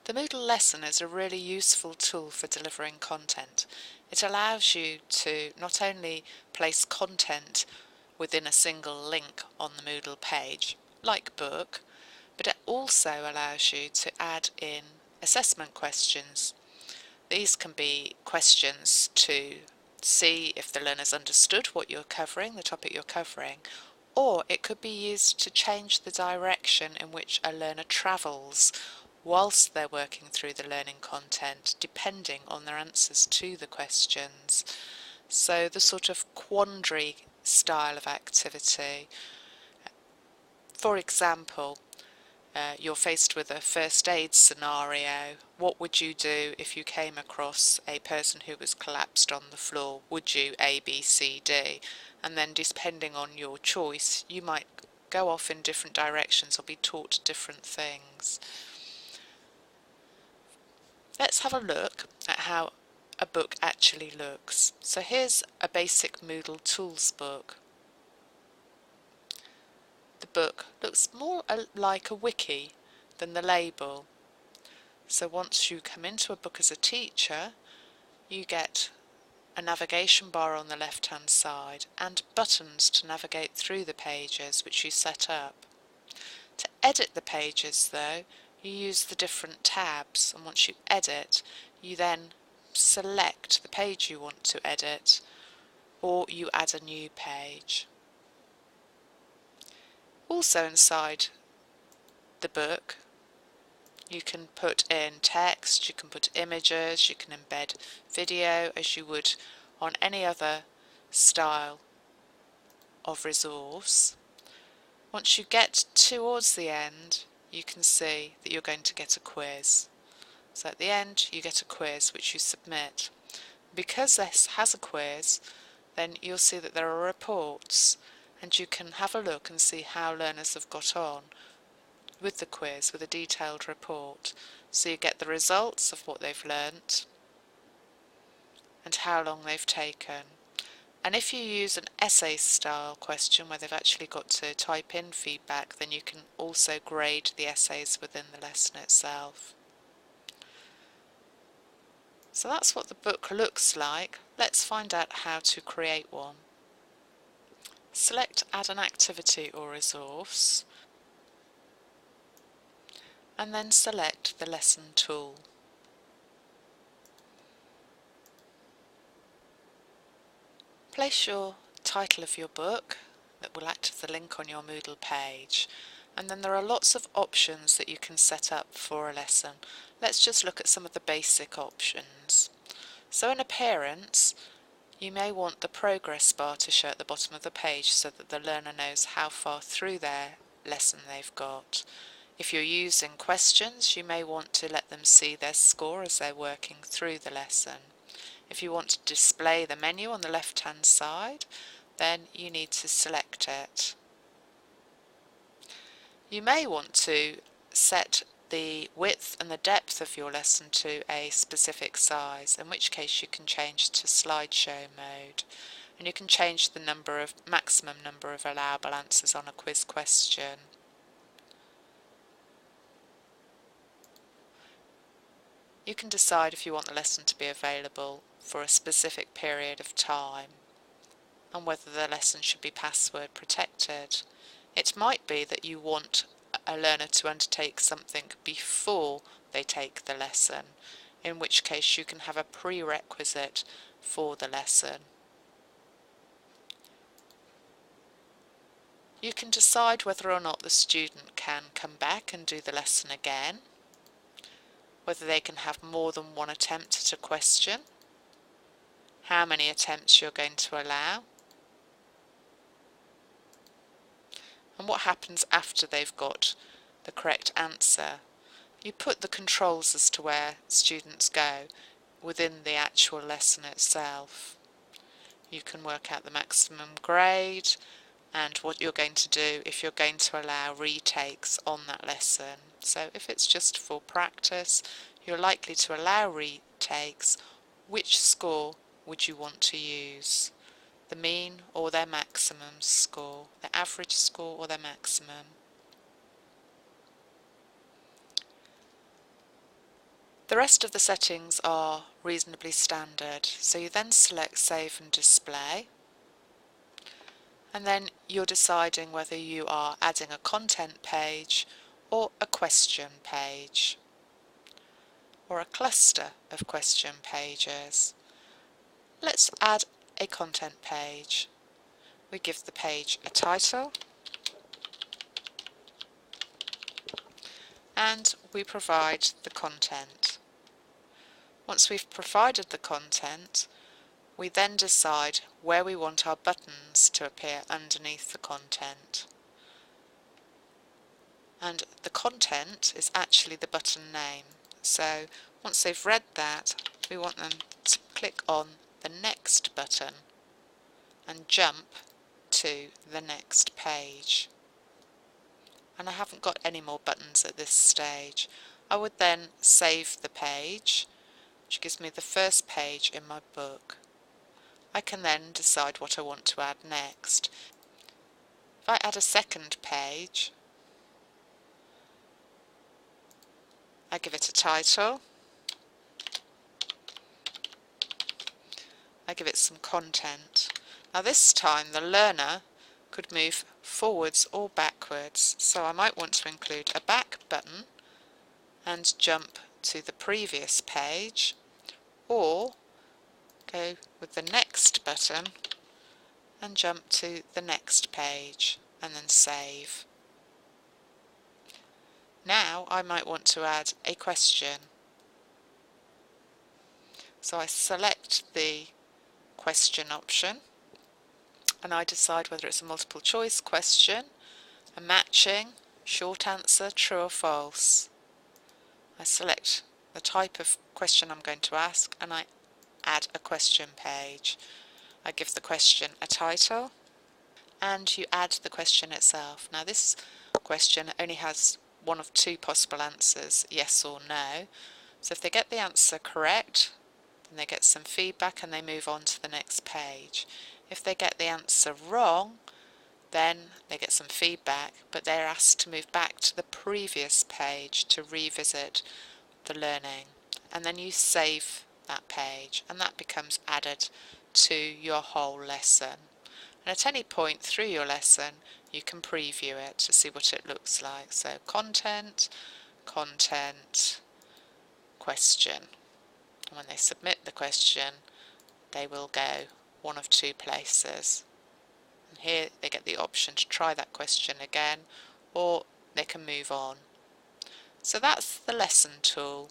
The Moodle Lesson is a really useful tool for delivering content. It allows you to not only place content within a single link on the Moodle page, like book, but it also allows you to add in assessment questions. These can be questions to see if the learner's understood what you're covering, the topic you're covering, or it could be used to change the direction in which a learner travels whilst they're working through the learning content, depending on their answers to the questions. So the sort of quandary style of activity. For example, you're faced with a first aid scenario. What would you do if you came across a person who was collapsed on the floor? Would you A, B, C, D? And then depending on your choice, you might go off in different directions or be taught different things. Let's have a look at how a book actually looks. So here's a basic Moodle tools book. The book looks more like a wiki than the label. So once you come into a book as a teacher, you get a navigation bar on the left hand side and buttons to navigate through the pages which you set up. To edit the pages though, you use the different tabs, and once you edit, you then select the page you want to edit, or you add a new page. Also inside the book, you can put in text, you can put images, you can embed video as you would on any other style of resource. Once you get towards the end, you can see that you're going to get a quiz. So at the end, you get a quiz which you submit. Because this has a quiz, then you'll see that there are reports, and you can have a look and see how learners have got on with the quiz, with a detailed report. So you get the results of what they've learnt and how long they've taken. And if you use an essay style question where they've actually got to type in feedback, then you can also grade the essays within the lesson itself. So that's what the book looks like. Let's find out how to create one. Select Add an Activity or Resource, and then select the lesson tool. Place your title of your book that will act as the link on your Moodle page, and then there are lots of options that you can set up for a lesson. Let's just look at some of the basic options. So in Appearance, you may want the progress bar to show at the bottom of the page so that the learner knows how far through their lesson they've got. If you're using questions, you may want to let them see their score as they're working through the lesson. If you want to display the menu on the left hand side, then you need to select it. You may want to set the width and the depth of your lesson to a specific size, in which case you can change to slideshow mode, and you can change the maximum number of allowable answers on a quiz question. You can decide if you want the lesson to be available for a specific period of time and whether the lesson should be password protected. It might be that you want a learner to undertake something before they take the lesson, in which case you can have a prerequisite for the lesson. You can decide whether or not the student can come back and do the lesson again, whether they can have more than one attempt at a question, how many attempts you're going to allow, and what happens after they've got the correct answer. You put the controls as to where students go within the actual lesson itself. You can work out the maximum grade and what you're going to do if you're going to allow retakes on that lesson. So if it's just for practice, you're likely to allow retakes. Which score would you want to use? The mean or their maximum score? The average score or their maximum? The rest of the settings are reasonably standard, so you then select Save and Display, and then you're deciding whether you are adding a content page or a question page, or a cluster of question pages. Let's add a content page. We give the page a title and we provide the content. Once we've provided the content, we then decide where we want our buttons to appear underneath the content. And the content is actually the button name. So once they've read that, we want them to click on the next button and jump to the next page. And I haven't got any more buttons at this stage. I would then save the page, which gives me the first page in my book. I can then decide what I want to add next. If I add a second page, I give it a title, I give it some content. Now this time the learner could move forwards or backwards, so I might want to include a back button and jump to the previous page, or go with the next button and jump to the next page and then save. Now I might want to add a question. So I select the question option and I decide whether it's a multiple choice question, a matching, short answer, true or false. I select the type of question I'm going to ask and I add a question page. I give the question a title and you add the question itself. Now this question only has one of two possible answers, yes or no. So if they get the answer correct, then they get some feedback and they move on to the next page. If they get the answer wrong, then they get some feedback, but they're asked to move back to the previous page to revisit the learning. And then you save that page and that becomes added to your whole lesson. And at any point through your lesson, you can preview it to see what it looks like. So content, content, question. And when they submit the question, they will go one of two places. And here they get the option to try that question again, or they can move on. So that's the lesson tool.